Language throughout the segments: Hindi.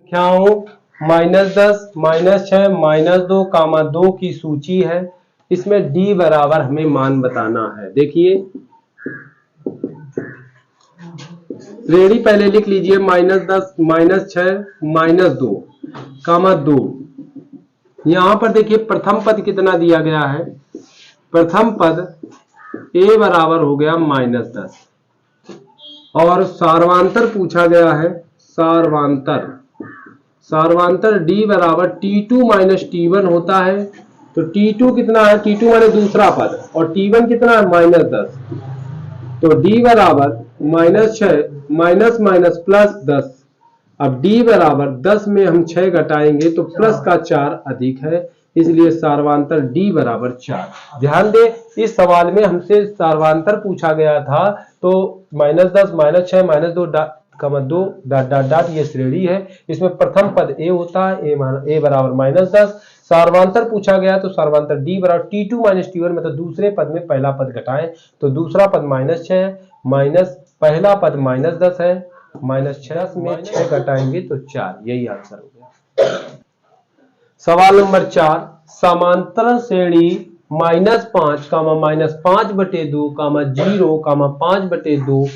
संख्याओं -10, -6, -2, -2 की सूची है। इसमें d बराबर हमें मान बताना है। देखिए श्रेणी पहले लिख लीजिए -10, -6, -2, -2। यहां पर देखिए प्रथम पद कितना दिया गया है। प्रथम पद a बराबर हो गया -10 और सार्वांतर पूछा गया है। सार्वांतर d बराबर t2 - t1 होता है। तो t2 कितना है, t2 माने दूसरा पद, और t1 कितना है -10। तो d बराबर -6 प्लस 10। अब d बराबर 10 में हम 6 घटाएंगे तो प्लस का 4 अधिक है, इसलिए सार्वांतर d बराबर 4। ध्यान दे, इस सवाल में हमसे सार्वांतर पूछा गया था। तो -10, -6, -2, -2 ये श्रेणी है। इसमें प्रथम पद a होता है, a बराबर -10। सार्वांतर पूछा गया तो सार्वांतर d बराबर t2 - t1, मतलब दूसरे पद में पहला पद घटाएं तो दूसरा पद -6 है, माइनस पहला पद -10 है, -6 में 6 घटाएंगे तो 4। यही आंसर हो गया। सवाल नंबर 4, समांतर श्रेणी -5, -5/2, 0, 5/2 ...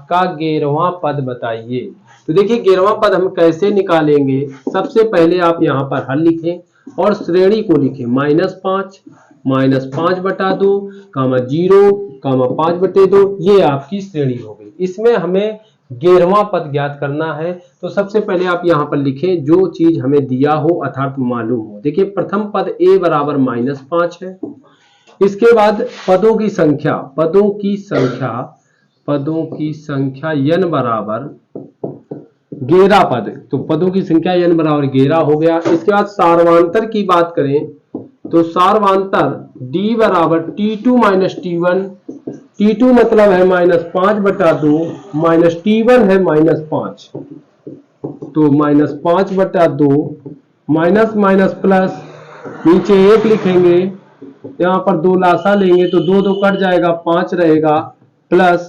का 11वां पद बताइए। तो देखिए 11वां पद हम कैसे निकालेंगे। सबसे पहले आप यहाँ पर हल लिखें और श्रेणी को लिखें -5, -5/2, 0, 5/2। ये आपकी श्रेणी हो गई। इसमें हमें 11वां पद ज्ञात करना है। तो सबसे पहले आप यहाँ पर लिखें जो चीज हमें दिया हो अर्थात मालूम हो। देखिए प्रथम पद a बराबर -5 है। इसके बाद पदों की संख्या n बराबर 11 पद। तो पदों की संख्या n बराबर 11 हो गया। इसके बाद सार्वांतर की बात करें तो सार्वांतर d बराबर t2 - t1। t2 मतलब है -5/2, -t1 है -5। तो -5/2 माइनस प्लस, नीचे 1 लिखेंगे, यहाँ पर 2 लासा लेंगे तो 2 2 कट जाएगा, 5 रहेगा, प्लस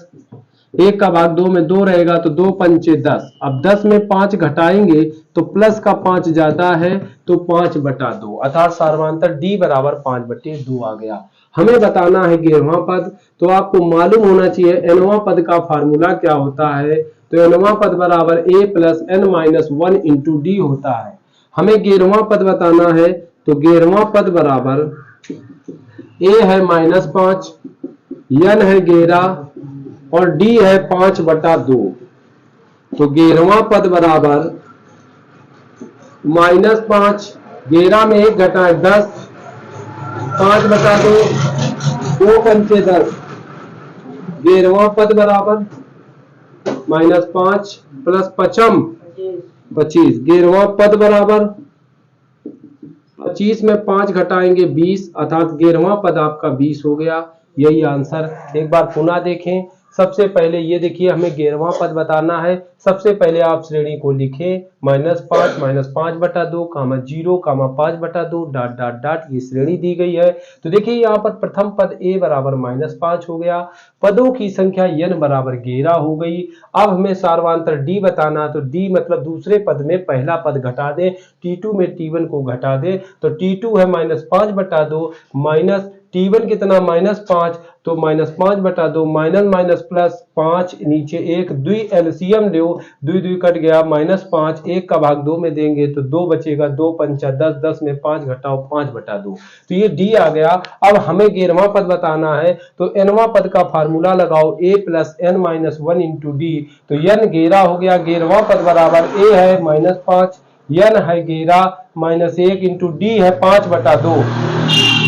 1 का भाग 2 में 2 रहेगा तो 2 पंचे 10। अब 10 में 5 घटाएंगे तो प्लस का 5 ज्यादा है तो 5/2, अर्थात सार्वांतर d बराबर 5/2 आ गया। हमें बताना है 11वां पद। तो आपको मालूम होना चाहिए nवां पद का फार्मूला क्या होता है। तो nवां पद बराबर a + n-1 × d होता है। हमें 11वां पद बताना है। तो 11वां पद बराबर a है -5, n है 11 और d है 5/2। तो 11वां पद बराबर -5, 11 में 1 घटाए 10, 5/2, 2 पंचे 10। 11वां पद बराबर -5 प्लस 5 25। 11वां पद बराबर 25 में 5 घटाएंगे 20, अर्थात 11वां पद आपका 20 हो गया। यही आंसर। एक बार पुनः देखें। सबसे पहले ये देखिए हमें 11वां पद बताना है। सबसे पहले आप श्रेणी को लिखें -5, -5/2, 0, 5/2 ... ये श्रेणी दी गई है। तो देखिए यहाँ पर प्रथम पद a बराबर -5 हो गया। पदों की संख्या n बराबर 11 हो गई। अब हमें सार्वांतर d बताना। तो d मतलब दूसरे पद में पहला पद घटा दें, t2 में t1 को घटा दें तो t2 है -5/2, माइनस t1 कितना -5, तो -5/2 माइनस प्लस 5, नीचे 1, 2 एलसीएम लो, 2 2 कट गया, -5, 1 का भाग 2 में देंगे तो 2 बचेगा, 2 पंचा 10, 10 में 5 घटाओ 5/2। तो ये d आ गया। अब हमें 11वां पद बताना है। तो nवां पद का फार्मूला लगाओ a + n-1 × d। तो n 11 हो गया। 11वां पद बराबर a है -5, n है 11, -1 × d है 5/2।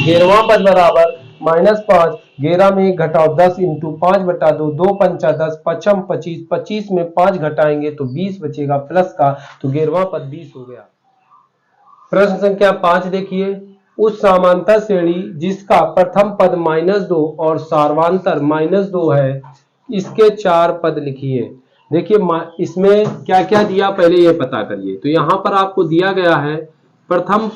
11वां पद बराबर -5, 11 में 1 घटाओ 10 × 5/2, 2 पंचा 10, 5 25, 25 में 5 घटाएंगे तो 20 बचेगा प्लस का। तो 11वां पद 20 हो गया। प्रश्न संख्या 5 देखिए, उस समांतर श्रेणी जिसका प्रथम पद -2 और सार्वांतर -2 है, इसके 4 पद लिखिए। देखिए इसमें क्या क्या दिया पहले ये पता करिए। तो यहाँ पर आपको दिया गया है प्रथम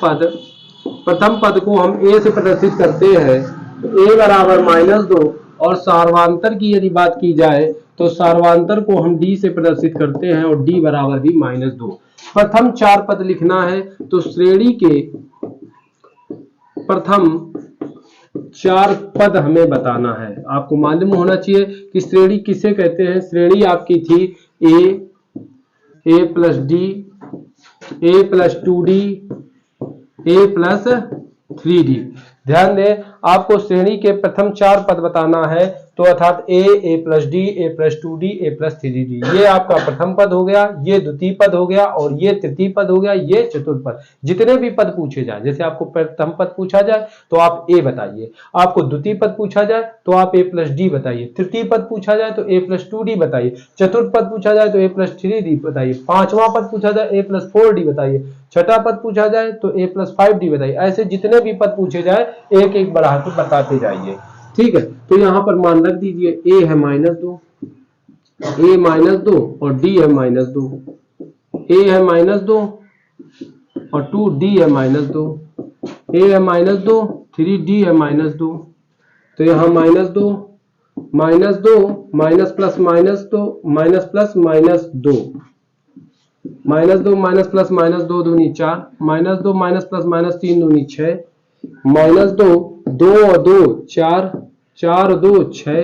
पद को हम a से प्रदर्शित करते हैं। तो a बराबर -2 और सार्वांतर की यदि बात की जाए तो सार्वंतर को हम डी से प्रदर्शित करते हैं और डी बराबर भी -2। प्रथम 4 पद लिखना है तो श्रेणी के प्रथम 4 पद हमें बताना है। आपको मालूम होना चाहिए कि श्रेणी किसे कहते हैं। श्रेणी आपकी थी ए प्लस डी, ए प्लस 2d, ए प्लस 3d। ध्यान दें, आपको श्रेणी के प्रथम 4 पद बताना है तो अर्थात ए प्लस डी, ए प्लस 2d, ए प्लस 3d। ये आपका प्रथम पद हो गया, ये द्वितीय पद हो गया और ये तृतीय पद हो गया, ये चतुर्थ पद। जितने भी पद पूछे जाए, जैसे आपको प्रथम पद पूछा जाए तो आप ए बताइए, आपको द्वितीय पद पूछा जाए तो आप ए प्लस डी बताइए, तृतीय पद पूछा जाए तो ए प्लस 2d बताइए, चतुर्थ पद पूछा जाए तो ए प्लस 3d बताइए, पांचवा पद पूछा जाए ए प्लस 4d बताइए, छठा पद पूछा जाए तो ए प्लस 5d बताइए। ऐसे जितने भी पद पूछे जाए एक एक बढ़ाकर बताते जाइए। ठीक है, तो यहां पर मान रख दीजिए ए है -2, ए -2 और डी है -2, ए है -2 और 2d है -2, ए है -2, 3d है -2। तो यहाँ -2 -2 minus plus -2 minus plus -2, -2 minus plus -2 दूनी 4, -2 माइनस प्लस -3 दूनी 6, -2 2 और 2 4, 4 2 6,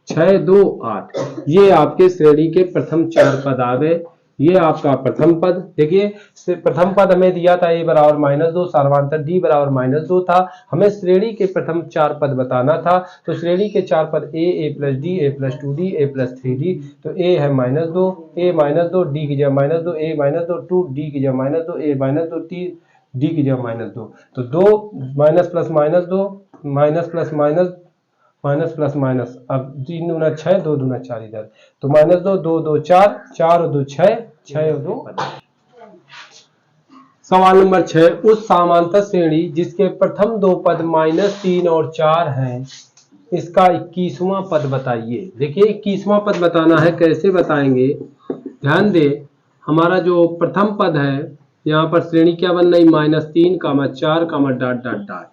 6 2 8। ये आपके श्रेणी के प्रथम 4 पद आ गए। ये आपका प्रथम पद। देखिए प्रथम पद हमें दिया था a बराबर -2, सार्वंतर d बराबर -2 था। हमें श्रेणी के प्रथम 4 पद बताना था तो श्रेणी के 4 पद a plus D, a plus 2d, a plus 3d। तो a है -2, a -2, d की जगह -2, a -2, 2d की जगह -2, a -2, d की जगह -2। तो 2 minus plus -2 minus plus minus plus minus, अब 3 दूना 6, 2 दूना 4 इधर, तो -2 2 2 4, 4 और 2 6, 6 और 2। सवाल नंबर 6, उस समांतर श्रेणी जिसके प्रथम 2 पद -3 और 4 हैं, इसका 21वां पद बताइए। देखिए 21वां पद बताना है, कैसे बताएंगे। ध्यान दे, हमारा जो प्रथम पद है यहाँ पर श्रेणी क्या बन रही, -3, -4, डॉट डॉट डॉट।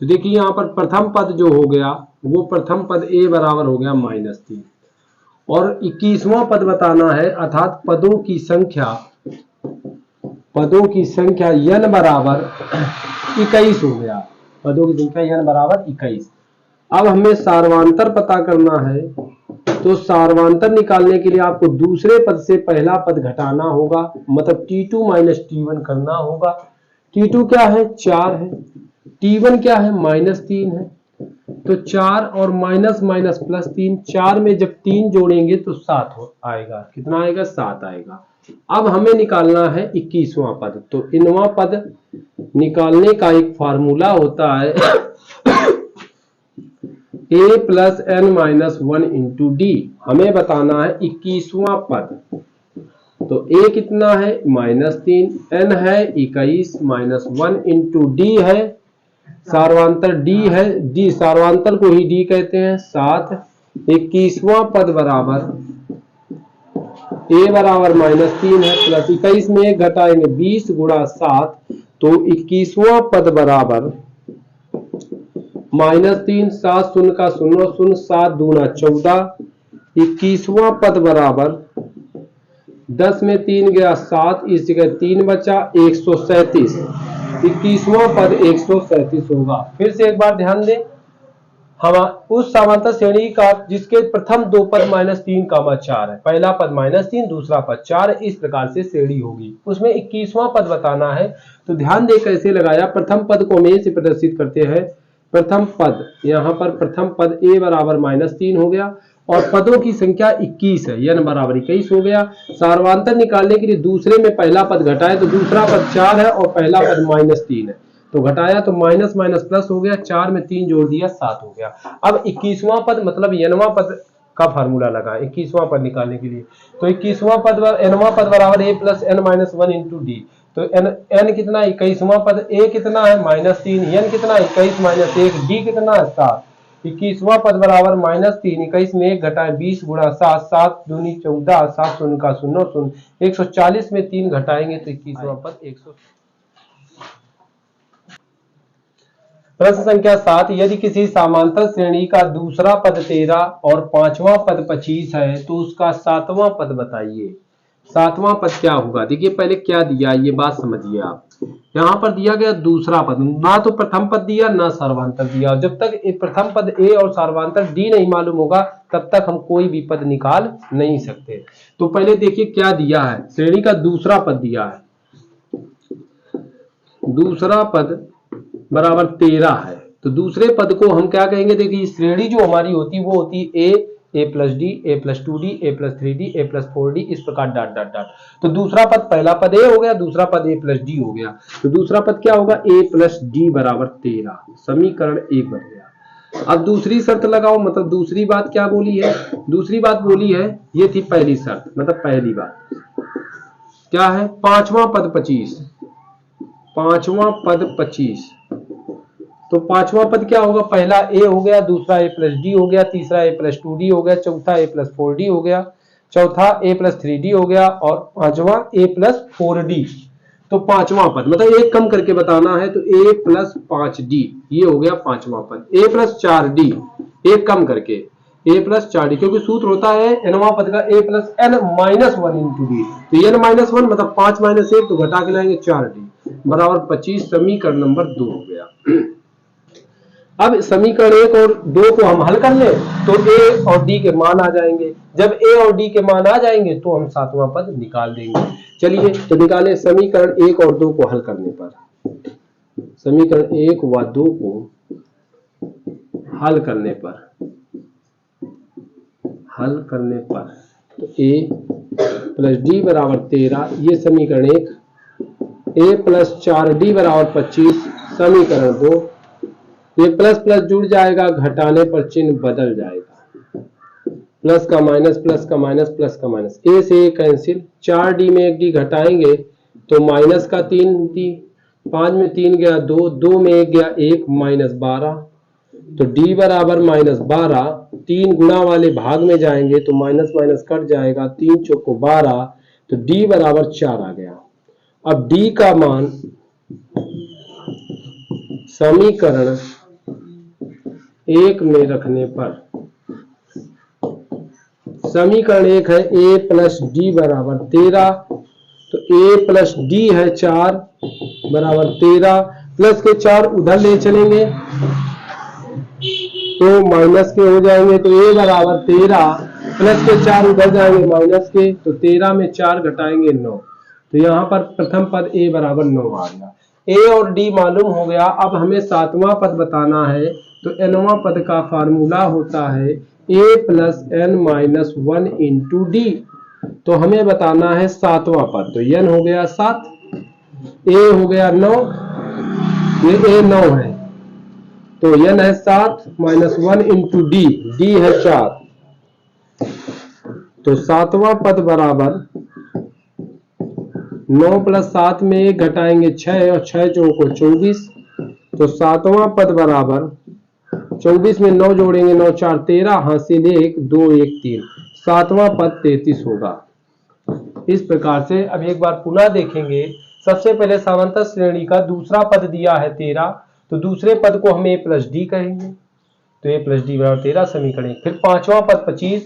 तो देखिए यहाँ पर प्रथम पद जो हो गया वो प्रथम पद a बराबर हो गया -3 और 21वां पद बताना है, अर्थात पदों की संख्या n बराबर 21 हो गया। पदों की संख्या n बराबर 21। अब हमें सार्वंतर पता करना है, तो सार्वंतर निकालने के लिए आपको दूसरे पद से पहला पद घटाना होगा, मतलब t2 माइनस t1 करना होगा। t2 क्या है, 4 है, t1 क्या है, -3 है। तो 4 और माइनस माइनस प्लस 3, 4 में जब 3 जोड़ेंगे तो 7 आएगा। कितना आएगा, 7 आएगा। अब हमें निकालना है 21वां पद। तो इनवां पद निकालने का एक फार्मूला होता है a plus n minus 1 into D. हमें बताना है 21वां पद। तो a कितना है, -3, n है 21 माइनस 1 इंटू डी है सार्वंतर d है, d सार्वंतर को ही d कहते हैं 7। 21वां पद बराबर a बराबर -3 है, प्लस 21 में 1 घटाएंगे 20 गुणा 7, तो 21वां पद बराबर -3, 7 शून्य का 0 0, 7 दूना 14। 21वां पद बराबर 10 में 3 गया 7, इस जगह 3 बचा 137। 21वां पद 137 होगा। फिर से एक बार ध्यान दें, हम उस समांतर श्रेणी का जिसके प्रथम 2 पद -3, 4 है, पहला पद -3, दूसरा पद 4, इस प्रकार से श्रेणी होगी। उसमें 21वां पद बताना है। तो ध्यान दे कैसे लगाया, प्रथम पद को हम से प्रदर्शित करते हैं। प्रथम पद, यहाँ पर प्रथम पद a बराबर -3 हो गया और पदों की संख्या 21 है, n बराबर 21 हो गया। सार्वंतर निकालने के लिए दूसरे में पहला पद घटाए तो दूसरा पद 4 है और पहला पद -3 है, तो घटाया तो माइनस माइनस प्लस हो गया, 4 में 3 जोड़ दिया 7 हो गया। अब 21वां पद मतलब nवां पद का फार्मूला लगा 21वां पद निकालने के लिए। तो 21वां पद nवां पद बराबर a plus n minus 1 into D. तो n कितना, 21वां पद a कितना है -3, n कितना 21 माइनस 1, d कितना है 7। 21वां पद बराबर -3, 21 में 1 घटाए 20 गुणा 7, 7 दूनी 14, 7 शून्य का 0 0, 140 में 3 घटाएंगे तो 21वां पद 100। प्रश्न संख्या 7, यदि किसी समांतर श्रेणी का दूसरा पद 13 और पांचवा पद 25 है तो उसका सातवां पद बताइए। सातवां पद क्या होगा? देखिए पहले क्या दिया ये बात समझिए आप। यहां पर दिया गया दूसरा पद, ना तो प्रथम पद दिया ना सर्वांतर दिया। जब तक प्रथम पद ए और सर्वांतर डी नहीं मालूम होगा तब तक हम कोई भी पद निकाल नहीं सकते। तो पहले देखिए क्या दिया है, श्रेणी का दूसरा पद दिया है, दूसरा पद बराबर 13 है। तो दूसरे पद को हम क्या कहेंगे? देखिए श्रेणी जो हमारी होती है वो होती है A plus D, A plus 2d, A plus 3d, A plus 4d, इस प्रकार डॉट डॉट डॉट। तो दूसरा पद, पहला पद ए हो गया, दूसरा पद ए प्लस डी हो गया। तो दूसरा पद क्या होगा? ए प्लस डी बराबर 13, समीकरण 1 बन गया। अब दूसरी शर्त लगाओ, मतलब दूसरी बात क्या बोली है? दूसरी बात बोली है, ये थी पहली शर्त, मतलब पहली बात क्या है? पांचवा पद 25, पांचवा पद 25। तो पांचवा पद क्या होगा? पहला ए हो गया, दूसरा ए प्लस डी हो गया, तीसरा ए प्लस 2d हो गया, चौथा ए प्लस 4d हो गया, चौथा ए प्लस 3d हो गया और पांचवा ए प्लस 4d। तो पांचवा पद मतलब एक कम करके बताना है तो ए प्लस 5d, ये हो गया पांचवा पद। ए प्लस 4d, एक कम करके ए प्लस 4d, क्योंकि सूत्र होता है एनवा पद का A plus N minus 1 into D. तो एन माइनस 1 मतलब 5 माइनस 1, तो घटा के लाएंगे 4d बराबर 25, समीकरण नंबर 2 हो गया। अब समीकरण 1 और 2 को हम हल कर ले तो ए और डी के मान आ जाएंगे। जब ए और डी के मान आ जाएंगे तो हम सातवां पद निकाल देंगे। चलिए तो निकालें समीकरण 1 और 2 को हल करने पर। समीकरण 1 व 2 को हल करने पर तो ए प्लस डी बराबर 13, ये समीकरण 1, ए प्लस 4d बराबर 25, समीकरण 2। ये प्लस प्लस जुड़ जाएगा, घटाने पर चिन्ह बदल जाएगा, प्लस का माइनस, प्लस का माइनस, प्लस का माइनस, ए से ए कैंसिल, 4d में 1d घटाएंगे तो माइनस का 3d, 5 में 3 गया 2, 2 में 1 गया 1, माइनस 12। तो d बराबर माइनस 12, 3 गुणा वाले भाग में जाएंगे तो माइनस माइनस कट जाएगा, 3 चौको 12, तो d बराबर 4 आ गया। अब d का मान समीकरण 1 में रखने पर, समीकरण 1 है a प्लस डी बराबर 13, तो a प्लस डी है 4 बराबर 13, प्लस के 4 उधर ले चलेंगे तो माइनस के हो जाएंगे, तो a बराबर 13, प्लस के 4 उधर जाएंगे माइनस के, तो 13 में 4 घटाएंगे 9। तो यहाँ पर प्रथम पद a बराबर 9 आ गया। ए और डी मालूम हो गया। अब हमें सातवां पद बताना है, तो एनवां पद का फार्मूला होता है A plus N minus 1 into D. तो हमें बताना है सातवां पद, तो एन हो गया 7, ए हो गया 9, ये ए 9 है, तो एन है 7 माइनस 1 इंटू डी, डी है 4। तो सातवां पद बराबर 9 प्लस 7 में 1 घटाएंगे 6 और 6 चौको 24, तो सातवां पद बराबर 24 में 9 जोड़ेंगे 9 4 13, हासिल 1 2 1 3, सातवां पद 33 होगा। इस प्रकार से अब एक बार पुनः देखेंगे। सबसे पहले समांतर श्रेणी का दूसरा पद दिया है 13, तो दूसरे पद को हम ए प्लस डी कहेंगे, तो ए प्लस डी बराबर 13 समीकरण। फिर पांचवा पद 25,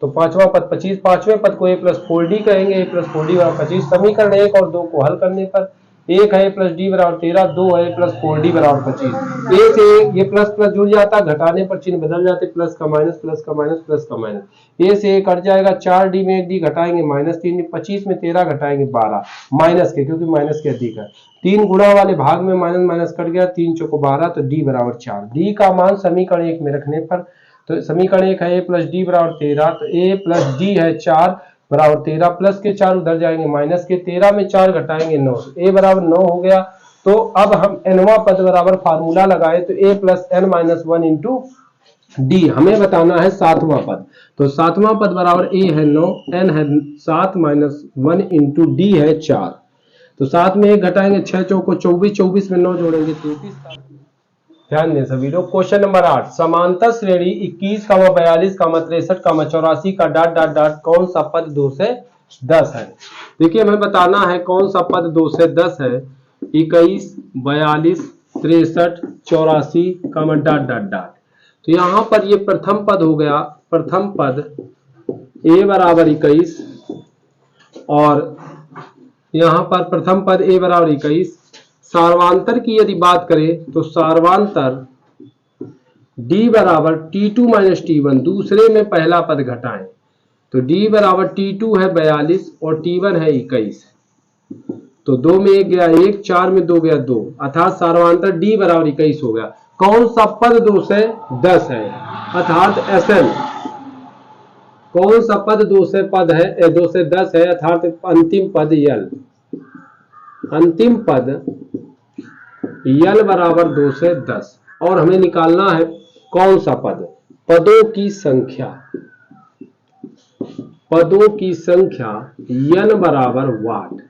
तो पांचवा पद 25, पांचवें पद को ए प्लस 4d कहेंगे, ए प्लस 4d बराबर 25, समीकरण 1 और 2 को हल करने पर 1 है प्लस डी बराबर 13, 2 है प्लस 4d बराबर 25। ए से ये प्लस प्लस जुड़ जाता, घटाने पर चिन्ह बदल जाते, प्लस का माइनस, प्लस का माइनस, प्लस का माइनस, ए से कट जाएगा, 4d में 1d घटाएंगे माइनस 3, 25 में 13 घटाएंगे 12, माइनस के, क्योंकि माइनस के अधिक है, 3 गुणा वाले भाग में माइनस माइनस कट गया, 3 चौको 12, तो डी बराबर 4। डी का मान समीकरण 1 में रखने पर, तो समीकरण 1 है ए प्लस डी बराबर 13, तो ए प्लस डी है 4 बराबर 13, प्लस के 4 उधर जाएंगे माइनस के, 13 में 4 घटाएंगे 9, ए बराबर 9 हो गया। तो अब हम एनवा पद बराबर फार्मूला लगाए, तो A plus N minus 1 into D, हमें बताना है सातवां पद, तो सातवां पद बराबर ए है 9, एन है 7 माइनस 1 इंटू डी है 4, तो 7 में 1 घटाएंगे 6 चौको 24, 24 में 9 जोड़ेंगे 33। ध्यान दें सभी लोग। क्वेश्चन नंबर 8, समांतर श्रेणी 21, 42, 63, 84 का डॉट डॉट डॉट कौन सा पद 2 से 10 है। देखिए हमें बताना है कौन सा पद 2 से 10 है। 21, 42, 63 84 डॉट डॉट डॉट। तो यहाँ पर ये प्रथम पद हो गया, प्रथम पद a बराबर 21 और यहाँ पर प्रथम पद a बराबर 21। सार्वांतर की यदि बात करें तो सार्वांतर d बराबर T2 माइनस T1, दूसरे में पहला पद घटाएं तो d बराबर T2 है 42 और T1 है 21। तो 2 में 1 गया 1, 4 में 2 गया 2, अर्थात सार्वांतर d बराबर 21 हो गया। कौन सा पद 2 से 10 है, अर्थात Sn कौन सा पद 2 से 10 है, अर्थात अंतिम पद यल, अंतिम पद यल बराबर 2 से 10। और हमें निकालना है कौन सा पद, पदों की संख्या, पदों की संख्या n बराबर वाट,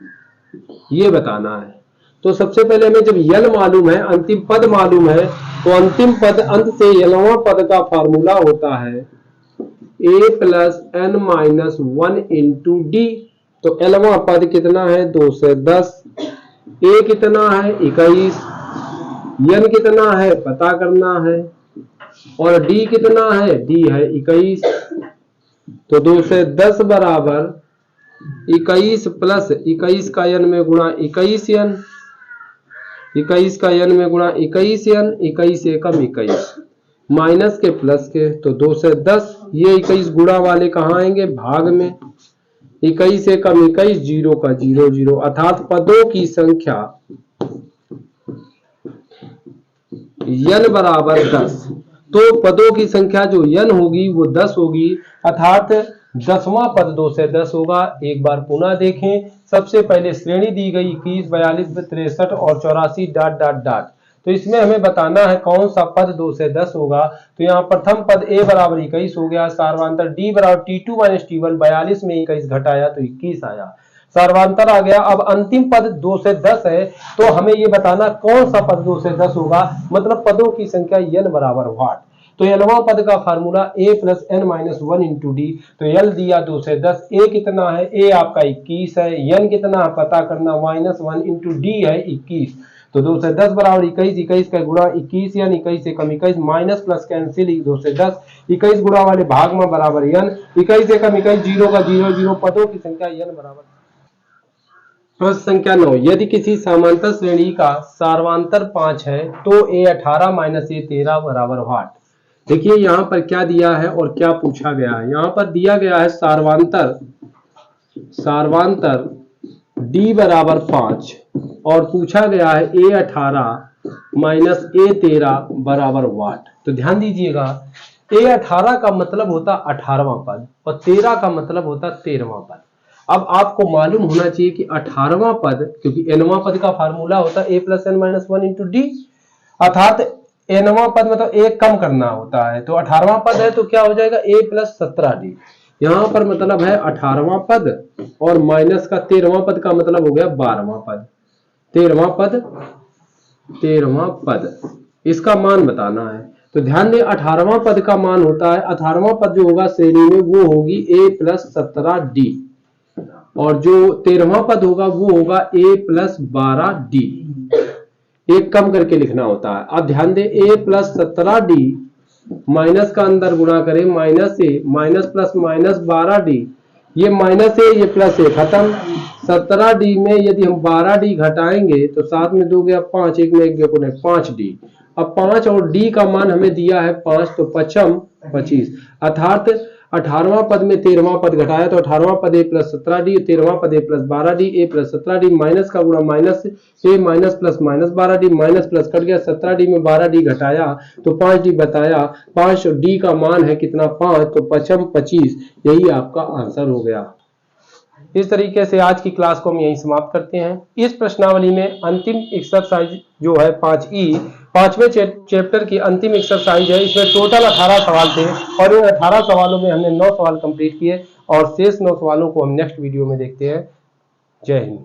ये बताना है। तो सबसे पहले हमें जब यल मालूम है, अंतिम पद मालूम है, तो अंतिम पद अंत से यलवां पद का फार्मूला होता है a plus n minus 1 into D. तो यलवां पद कितना है 2 से 10, a कितना है 21, n कितना है पता करना है और d कितना है, d है 21। तो 2 से 10 बराबर 21 प्लस 21 का n में गुणा 21n, 21 का n में गुणा 21n, 21 एकम 21, माइनस के प्लस के। तो 2 से 10, ये 21 गुणा वाले कहाँ आएंगे, भाग में, 21 एकम 21, 0 का 0 0, अर्थात पदों की संख्या n बराबर 10। तो पदों की संख्या जो n होगी वो 10 होगी, अर्थात 10वां पद 2 से 10 होगा। एक बार पुनः देखें, सबसे पहले श्रेणी दी गई 21, 42, 63 और 84 डॉट डॉट डॉट। तो इसमें हमें बताना है कौन सा पद 2 से 10 होगा। तो यहाँ प्रथम पद a बराबर 21 हो गया, सार्वांतर d बराबर T2 माइनस T1, 42 में 21 घटाया तो 21 आया, सार्वांतर आ गया। अब अंतिम पद 2 से 10 है, तो हमें ये बताना कौन सा पद 2 से 10 होगा, मतलब पदों की संख्या n बराबर वाट। तो यलवां पद का formula a plus n minus 1 into D. तो यल दिया 2 से 10, a कितना है, a आपका 21 है, n कितना है पता करना, माइनस 1 इंटू डी है 21। तो 2 से 10 बराबर 21, 21 का गुणा 21 यानी 21 से कम 21, माइनस प्लस कैंसिल, 2 से 10, 21 गुणा वाले भाग में बराबर n, 21 से कम 21, 0 का 0 0, पदों की संख्या n बराबर। प्रश्न संख्या 9, यदि किसी समांतर श्रेणी का सार्वांतर 5 है तो a 18 माइनस a 13 बराबर वाट। देखिए यहाँ पर क्या दिया है और क्या पूछा गया है। यहाँ पर दिया गया है सार्वांतर d बराबर 5 और पूछा गया है a 18 माइनस a 13 बराबर वाट। तो ध्यान दीजिएगा, a 18 का मतलब होता 18वां पद और 13 का मतलब होता 13वां पद। अब आपको मालूम होना चाहिए कि 18वां पद, क्योंकि nवां पद का फार्मूला होता a plus n minus 1 into D, अर्थात nवां पद मतलब एक कम करना होता है। तो 18वां पद है तो क्या हो जाएगा a प्लस 17d। यहाँ पर मतलब है 18वां पद और माइनस का 13वां पद का मतलब हो गया 12वां पद, 13वां पद, इसका मान बताना है। तो ध्यान दें 18वां पद का मान होता है, 18वां पद जो होगा श्रेणी में वो होगी a प्लस 17d और जो 13वां पद होगा वो होगा a प्लस 12d, एक कम करके लिखना होता है। अब ध्यान दें a प्लस 17d माइनस का अंदर गुणा करें, minus a minus plus minus 12d, ये माइनस a ये प्लस a खत्म। 17d में यदि हम 12d घटाएंगे तो 7 में 2 गया 5, 1 में 1 गया 5d। अब 5 और d का मान हमें दिया है 5, तो 5 25, अर्थात 18वां पद में 13वां पद घटाया तो 18वां पद a प्लस 17d, 13वां पद a plus 12d, a plus 17d, minus का गुणा minus a minus plus minus 12d, minus plus cut गया, 17d में 12d घटाया तो 5d बताया, 5 और d का मान है कितना 5, तो 5 25, यही आपका आंसर हो गया। इस तरीके से आज की क्लास को हम यहीं समाप्त करते हैं। इस प्रश्नावली में अंतिम एक्सरसाइज जो है 5E, 5वें चैप्टर की अंतिम एक्सरसाइज है। इसमें टोटल 18 सवाल थे और इन 18 सवालों में हमने 9 सवाल कंप्लीट किए और शेष 9 सवालों को हम नेक्स्ट वीडियो में देखते हैं। जय हिंद।